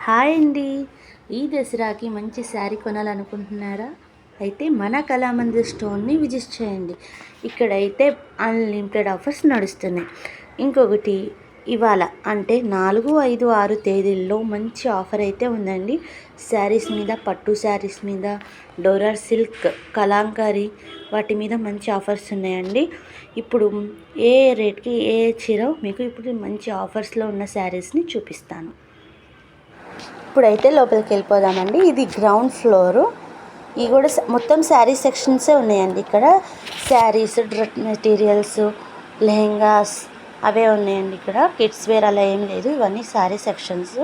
Hi అండి. ఈ దసరాకి మంచి శారీ కొనాలనుకుంటున్నారా? అయితే మన కళామందిర్ స్టోర్ని విజిట్ చేయండి. ఇక్కడైతే అన్లిమిటెడ్ ఆఫర్స్ నడుస్తున్నాయి. ఇంకొకటి ఇవాళ అంటే 4, 5, 6 తేదీల్లో మంచి ఆఫర్ అయితే ఉందండి. శారీస్ మీద, పట్టు శారీస్ మీద, డోరార్ సిల్క్, కలాంకారీ వాటి మీద మంచి ఆఫర్స్ ఉన్నాయండి. ఇప్పుడు ఏ రేట్కి ఏ చీర మీకు ఇప్పుడు మంచి ఆఫర్స్లో ఉన్న శారీస్ని చూపిస్తాను. ఇప్పుడైతే లోపలికి వెళ్ళిపోదామండి. ఇది గ్రౌండ్ ఫ్లోరు. ఇవి కూడా మొత్తం శారీ సెక్షన్సే ఉన్నాయండి. ఇక్కడ శారీస్, డ్రెస్ మెటీరియల్స్, లెహెంగాస్ అవే ఉన్నాయండి. ఇక్కడ కిడ్స్ వేర్ అలా ఏం లేదు. ఇవన్నీ శారీ సెక్షన్స్.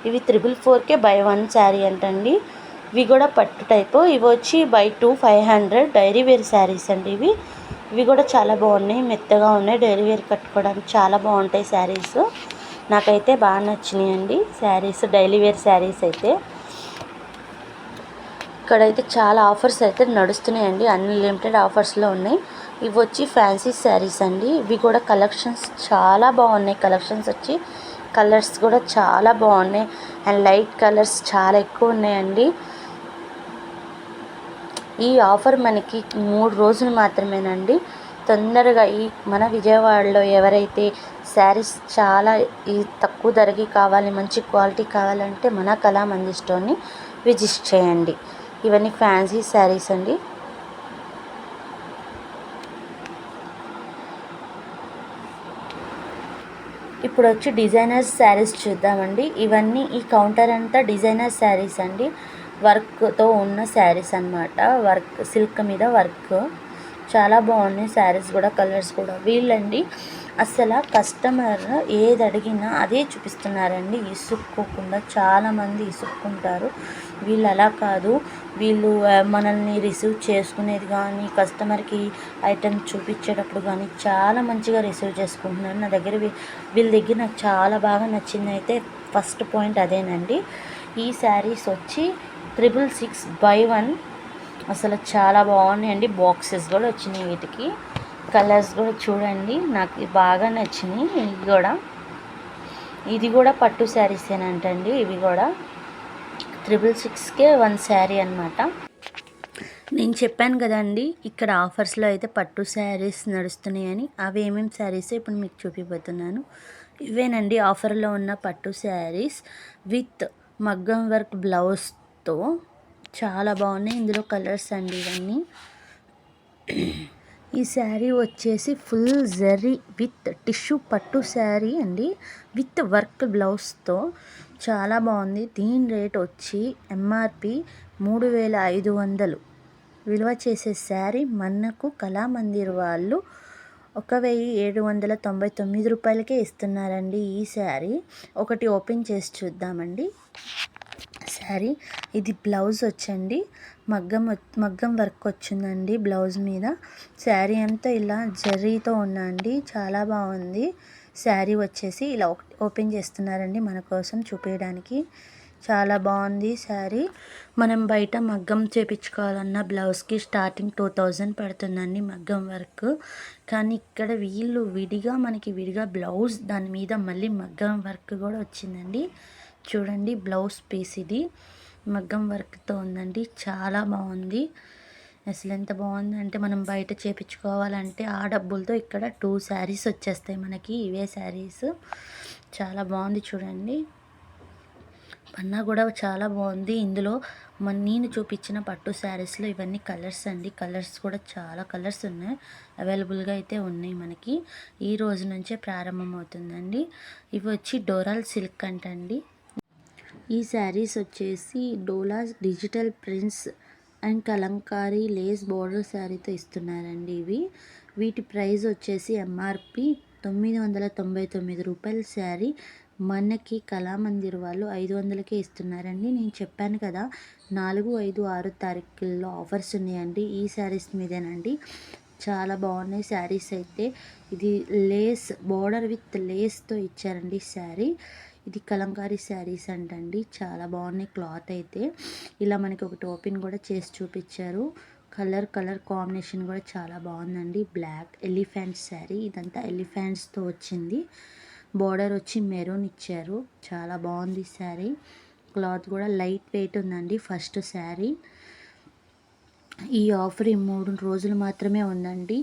ఇవి 444కే బై 1 శారీ అంటండి. ఇవి కూడా పట్టు టైపు. ఇవి వచ్చి బై 2 500 డైరీ వేర్ శారీస్ అండి. ఇవి కూడా చాలా బాగున్నాయి, మెత్తగా ఉన్నాయి. డైరీ వేర్ కట్టుకోవడానికి చాలా బాగుంటాయి శారీస్. నాకైతే బాగా నచ్చినాయండి శారీస్, డైలీ వేర్ శారీస్ అయితే. ఇక్కడైతే చాలా ఆఫర్స్ అయితే నడుస్తున్నాయండి. అన్లిమిటెడ్ ఆఫర్స్లో ఉన్నాయి. ఇవి వచ్చి ఫ్యాన్సీ శారీస్ అండి. ఇవి కూడా కలెక్షన్స్ చాలా బాగున్నాయి. కలెక్షన్స్ వచ్చి కలర్స్ కూడా చాలా బాగున్నాయి. అండ్ లైట్ కలర్స్ చాలా ఎక్కువ ఉన్నాయండి. ఈ ఆఫర్ మనకి 3 రోజులు మాత్రమేనండి. తొందరగా మన విజయవాడలో ఎవరైతే శారీస్ చాలా తక్కువ ధరకి కావాలి, మంచి క్వాలిటీ కావాలంటే మన కళామందిర్ స్టోర్ని విజిట్ చేయండి. ఇవన్నీ ఫ్యాన్సీ శారీస్ అండి. ఇప్పుడు వచ్చి డిజైనర్ శారీస్ చూద్దామండి. ఇవన్నీ ఈ కౌంటర్ అంతా డిజైనర్ శారీస్ అండి. వర్క్తో ఉన్న శారీస్ అన్నమాట. వర్క్ సిల్క్ మీద వర్క్ చాలా బాగున్నాయి. శారీస్ కూడా, కలర్స్ కూడా. వీళ్ళండి అసలు కస్టమర్ ఏది అడిగినా అదే చూపిస్తున్నారండి. ఇసుక్కోకుండా. చాలామంది ఇసుక్కుంటారు. వీళ్ళు అలా కాదు. వీళ్ళు మనల్ని రిసీవ్ చేసుకునేది కానీ, కస్టమర్కి ఐటెం చూపించేటప్పుడు కానీ చాలా మంచిగా రిసీవ్ చేసుకుంటున్నారు. నా దగ్గర వీళ్ళ దగ్గర నాకు చాలా బాగా నచ్చింది అయితే ఫస్ట్ పాయింట్ అదేనండి. ఈ శారీస్ వచ్చి 666 బై 1. అసలు చాలా బాగున్నాయండి. బాక్సెస్ కూడా వచ్చినాయి వీటికి. కలర్స్ కూడా చూడండి, నాకు బాగా నచ్చినాయి. ఇది కూడా పట్టు శారీసేనంటండి. ఇవి కూడా 666కే 1 శారీ అనమాట. నేను చెప్పాను కదండి, ఇక్కడ ఆఫర్స్లో అయితే పట్టు శారీస్ నడుస్తున్నాయని. అవి ఏమేమి శారీస్ ఇప్పుడు మీకు చూపిపోతున్నాను. ఇవేనండి ఆఫర్లో ఉన్న పట్టు శారీస్ విత్ మగ్గం వర్క్ బ్లౌజ్తో. చాలా బాగున్నాయి. ఇందులో కలర్స్ అండి ఇవన్నీ. ఈ శారీ వచ్చేసి ఫుల్ జరీ విత్ టిష్యూ పట్టు శారీ అండి, విత్ వర్క్ బ్లౌజ్తో. చాలా బాగుంది. దీని రేట్ వచ్చి ఎంఆర్పి 3500 విలువ చేసే శారీ మనకు కళామందిర్ వాళ్ళు 1799 రూపాయలకే ఇస్తున్నారండి ఈ శారీ. ఒకటి ఓపెన్ చేసి చూద్దామండి. శారీ ఇది బ్లౌజ్ వచ్చండి. మగ్గం వర్క్ వచ్చిందండి బ్లౌజ్ మీద. శారీ అంతా ఇలా జరీతో ఉందండి. చాలా బాగుంది. శారీ వచ్చేసి ఇలా ఓపెన్ చేస్తున్నారండి మన కోసం చూపించడానికి. చాలా బాగుంది శారీ. మనం బయట మగ్గం చేపించుకోవాలన్న బ్లౌజ్కి స్టార్టింగ్ 2000 పడుతుందండి మగ్గం వర్క్. కానీ ఇక్కడ వీళ్ళు విడిగా బ్లౌజ్, దాని మీద మళ్ళీ మగ్గం వర్క్ కూడా వచ్చిందండి. చూడండి బ్లౌజ్ పీస్ ఇది మగ్గం వర్క్తో ఉందండి. చాలా బాగుంది. అసలు ఎంత బాగుందంటే మనం బయట చేపించుకోవాలంటే ఆ డబ్బులతో ఇక్కడ 2 శారీస్ వచ్చేస్తాయి మనకి. ఇవే శారీస్ చాలా బాగుంది. చూడండి పన్నా కూడా చాలా బాగుంది. ఇందులో నేను చూపించిన పట్టు శారీస్లో ఇవన్నీ కలర్స్ అండి. కలర్స్ కూడా చాలా కలర్స్ ఉన్నాయి, అవైలబుల్గా అయితే ఉన్నాయి మనకి. ఈ రోజు నుంచే ప్రారంభమవుతుందండి. ఇవి వచ్చి డోరాల్ సిల్క్ అంటండి. ఈ శారీస్ వచ్చేసి డోలా digital prints and Kalamkari lace border శారీతో ఇస్తున్నారండి. వీటి ప్రైస్ వచ్చేసి ఎంఆర్పి 999 రూపాయల శారీ మనకి కళామందిర్ వాళ్ళు 500కే ఇస్తున్నారండి. నేను చెప్పాను కదా 4, 5, 6 తారీఖుల్లో ఆఫర్స్ ఉన్నాయండి. ఈ శారీస్ మీదేనండి. చాలా బాగున్నాయి శారీస్ అయితే. ఇది లేస్ బోర్డర్ విత్ లేస్తో ఇచ్చారండి శారీ. ఇది కలంకారీ శారీస్ అంటండి. చాలా బాగున్నాయి క్లాత్ అయితే. ఇలా మనకి ఒకటి ఓపెన్ కూడా చేసి చూపించారు. కలర్ కాంబినేషన్ కూడా చాలా బాగుందండి. Black elephant sari. ఇదంతా ఎలిఫెంట్స్తో వచ్చింది. బోర్డర్ వచ్చి మెరూన్ ఇచ్చారు. చాలా బాగుంది శారీ. క్లాత్ కూడా లైట్ వెయిట్ ఉందండి. ఫస్ట్ శారీ. ఈ ఆఫర్ ఈ 3 రోజులు మాత్రమే ఉందండి.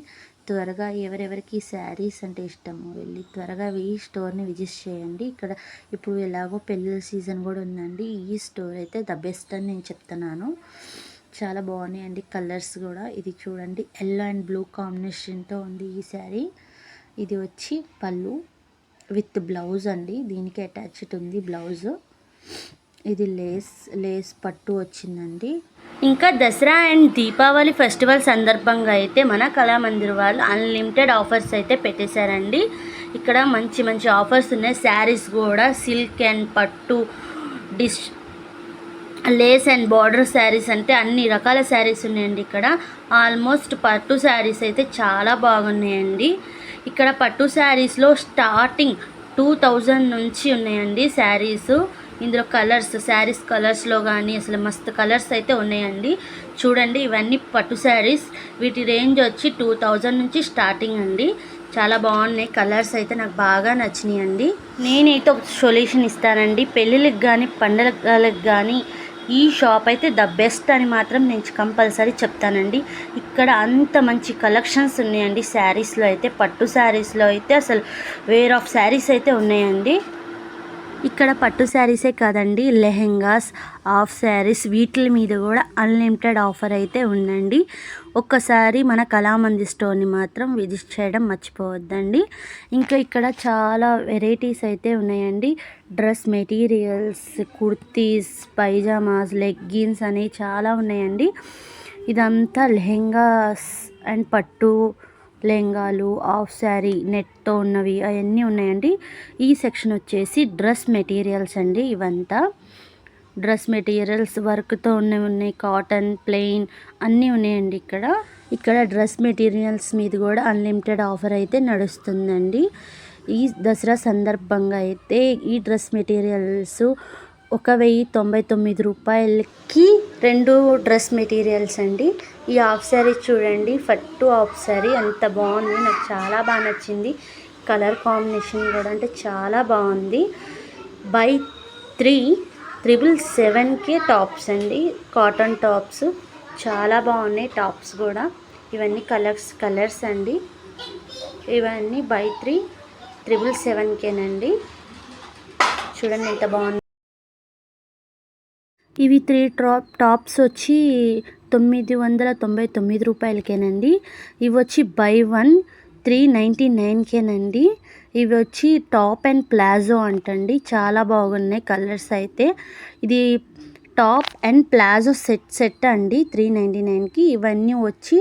త్వరగా ఎవరెవరికి శారీస్ అంటే ఇష్టమో వెళ్ళి త్వరగా ఈ స్టోర్ని విజిట్ చేయండి. ఇక్కడ ఇప్పుడు ఎలాగో పెళ్ళిళ్ళ సీజన్ కూడా ఉందండి. ఈ స్టోర్ అయితే ద బెస్ట్ అని నేను చెప్తున్నాను. చాలా బాగున్నాయండి కలర్స్ కూడా. ఇది చూడండి, ఎల్లో అండ్ బ్లూ కాంబినేషన్తో ఉంది ఈ శారీ. ఇది వచ్చి పళ్ళు విత్ బ్లౌజ్ అండి, దీనికి అటాచ్డ్ ఉంది బ్లౌజ్. ఇది లేస్ పట్టు వచ్చిందండి. ఇంకా దసరా అండ్ దీపావళి ఫెస్టివల్ సందర్భంగా అయితే మన కళామందిర్ వాళ్ళు అన్లిమిటెడ్ ఆఫర్స్ అయితే పెట్టేశారండి. ఇక్కడ మంచి మంచి ఆఫర్స్ ఉన్నాయి. శారీస్ కూడా సిల్క్ అండ్ పట్టు, లేస్ అండ్ బార్డర్ శారీస్ అంటే అన్ని రకాల శారీస్ ఉన్నాయండి. ఇక్కడ ఆల్మోస్ట్ పట్టు శారీస్ అయితే చాలా బాగున్నాయండి. ఇక్కడ పట్టు శారీస్లో స్టార్టింగ్ 2000 నుంచి ఉన్నాయండి శారీస్. ఇందులో కలర్స్, శారీస్ కలర్స్లో కానీ అసలు మస్తు కలర్స్ అయితే ఉన్నాయండి. చూడండి, ఇవన్నీ పట్టు శారీస్. వీటి రేంజ్ వచ్చి 2000 నుంచి స్టార్టింగ్ అండి. చాలా బాగున్నాయి కలర్స్ అయితే, నాకు బాగా నచ్చినాయి అండి. నేనైతే ఒక సొల్యూషన్ ఇస్తానండి. పెళ్ళిళ్ళకి కానీ పండుగలకు కానీ ఈ షాప్ అయితే ద బెస్ట్ అని మాత్రం నేను కంపల్సరీ చెప్తానండి. ఇక్కడ అంత మంచి కలెక్షన్స్ ఉన్నాయండి శారీస్లో అయితే. పట్టు శారీస్లో అయితే అసలు వేర్ ఆఫ్ శారీస్ అయితే ఉన్నాయండి. ఇక్కడ పట్టు శారీసే కాదండి, లెహెంగాస్, హాఫ్ శారీస్ వీటి మీద కూడా అన్లిమిటెడ్ ఆఫర్ అయితే ఉందండి. ఒక్కసారి మన కళామందిర్ స్టోర్ని మాత్రం విజిట్ చేయడం మర్చిపోవద్దండి. ఇంకా ఇక్కడ చాలా వెరైటీస్ అయితే ఉన్నాయండి. Dress materials, kurtis, pyjamas, leggings అనేవి చాలా ఉన్నాయండి. ఇదంతా లెహెంగాస్ అండ్ పట్టు లెహంగాలు, హాఫ్ శారీ నెట్తో ఉన్నవి అవన్నీ ఉన్నాయండి. ఈ సెక్షన్ వచ్చేసి డ్రెస్ మెటీరియల్స్ అండి. ఇవంతా డ్రెస్ మెటీరియల్స్ వర్క్తో ఉన్నవి ఉన్నాయి. కాటన్, ప్లెయిన్ అన్నీ ఉన్నాయండి. ఇక్కడ డ్రెస్ మెటీరియల్స్ మీద కూడా అన్లిమిటెడ్ ఆఫర్ అయితే నడుస్తుందండి. ఈ దసరా సందర్భంగా అయితే ఈ డ్రెస్ మెటీరియల్స్ 1099 రూపాయలకి 2 డ్రెస్ మెటీరియల్స్ అండి. ఈ హాఫ్ శారీ చూడండి, పట్టు హాఫ్ శారీ ఎంత బాగుంది, నాకు చాలా బాగా నచ్చింది. కలర్ కాంబినేషన్ కూడా అంటే చాలా బాగుంది. బై 3,777కే టాప్స్ అండి, కాటన్ టాప్స్ చాలా బాగున్నాయి. టాప్స్ కూడా ఇవన్నీ కలర్స్ అండి. ఇవన్నీ బై 3,777కేనండి. చూడండి ఎంత బాగుంది. ఇవి 3 టాప్స్ వచ్చి 999 రూపాయలకేనండి. ఇవి వచ్చి బై 1 399కేనండి. ఇవి వచ్చి టాప్ అండ్ ప్లాజో అంటండి, చాలా బాగున్నాయి కలర్స్ అయితే. ఇది టాప్ అండ్ ప్లాజో సెట్ అండి 399కి. ఇవన్నీ వచ్చి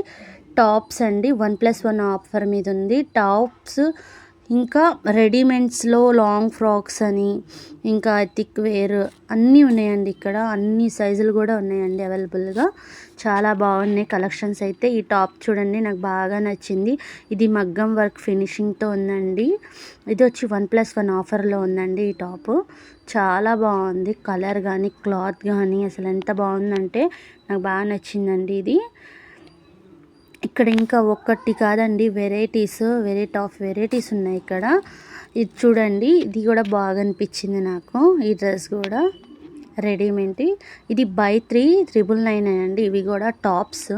టాప్స్ అండి, 1+1 ఆఫర్ మీద ఉంది. టాప్స్ ఇంకా రెడీమేడ్స్లో లాంగ్ ఫ్రాక్స్ అని, ఇంకా థిక్ వేర్ అన్నీ ఉన్నాయండి. ఇక్కడ అన్ని సైజులు కూడా ఉన్నాయండి అవైలబుల్గా. చాలా బాగున్నాయి కలెక్షన్స్ అయితే. ఈ టాప్ చూడండి, నాకు బాగా నచ్చింది. ఇది మగ్గం వర్క్ ఫినిషింగ్తో ఉందండి. ఇది వచ్చి 1+1 ఆఫర్లో ఉందండి. ఈ టాప్ చాలా బాగుంది. కలర్ కానీ క్లాత్ కానీ అసలు ఎంత బాగుందంటే నాకు బాగా నచ్చిందండి ఇది. ఇక్కడ ఇంకా ఒక్కటి కాదండి, వెరైటీ ఆఫ్ వెరైటీస్ ఉన్నాయి ఇక్కడ. ఇది చూడండి, ఇది కూడా బాగా అనిపించింది నాకు. ఈ డ్రెస్ కూడా రెడీమేడ్. ఇది బై 3,999 అండి. ఇవి కూడా టాప్స్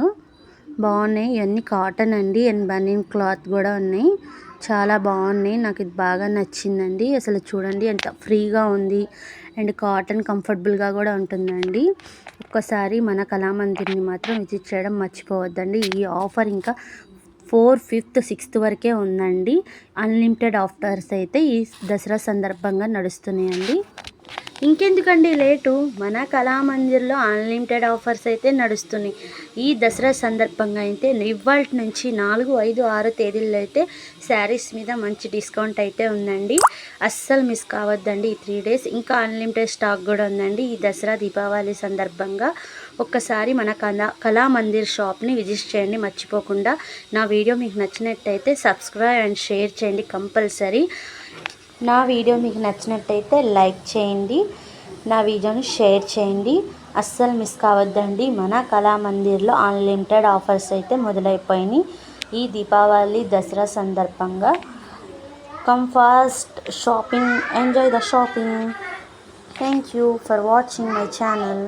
బాగున్నాయి. ఇవన్నీ కాటన్ అండి అండ్ బనీన్ క్లాత్ కూడా ఉన్నాయి. చాలా బాగున్నాయి, నాకు ఇది బాగా నచ్చిందండి. అసలు చూడండి ఎంత ఫ్రీగా ఉంది అండ్ కాటన్ కంఫర్టబుల్గా కూడా ఉంటుందండి. ఒక్కసారి మన కళామందిర్ని మాత్రం విజిట్ చేయడం మర్చిపోవద్దండి. ఈ ఆఫర్ ఇంకా 4th, 5th, 6th వరకే ఉందండి. అన్లిమిటెడ్ ఆఫర్స్ అయితే ఈ దసరా సందర్భంగా నడుస్తున్నాయండి. ఇంకెందుకండి లేటు, మన కళామందిర్లో అన్లిమిటెడ్ ఆఫర్స్ అయితే నడుస్తున్నాయి. ఈ దసరా సందర్భంగా అయితే ఇవాల్టి నుంచి 4, 5, 6 తేదీల్లో అయితే శారీస్ మీద మంచి డిస్కౌంట్ అయితే ఉందండి. అస్సలు మిస్ కావద్దండి ఈ 3 days. ఇంకా అన్లిమిటెడ్ స్టాక్ కూడా ఉందండి ఈ దసరా దీపావళి సందర్భంగా. ఒక్కసారి మన కళామందిర్ షాప్ని విజిట్ చేయండి మర్చిపోకుండా. నా వీడియో మీకు నచ్చినట్టయితే సబ్స్క్రైబ్ అండ్ షేర్ చేయండి కంపల్సరీ. నా వీడియో మీకు నచ్చినట్టయితే లైక్ చేయండి, నా వీడియోని షేర్ చేయండి. అస్సలు మిస్ కావద్దండి. మన కళామందిర్లో అన్లిమిటెడ్ ఆఫర్స్ అయితే మొదలైపోయినాయి ఈ దీపావళి దసరా సందర్భంగా. Come fast, shopping, enjoy the shopping. Thank you for watching my channel.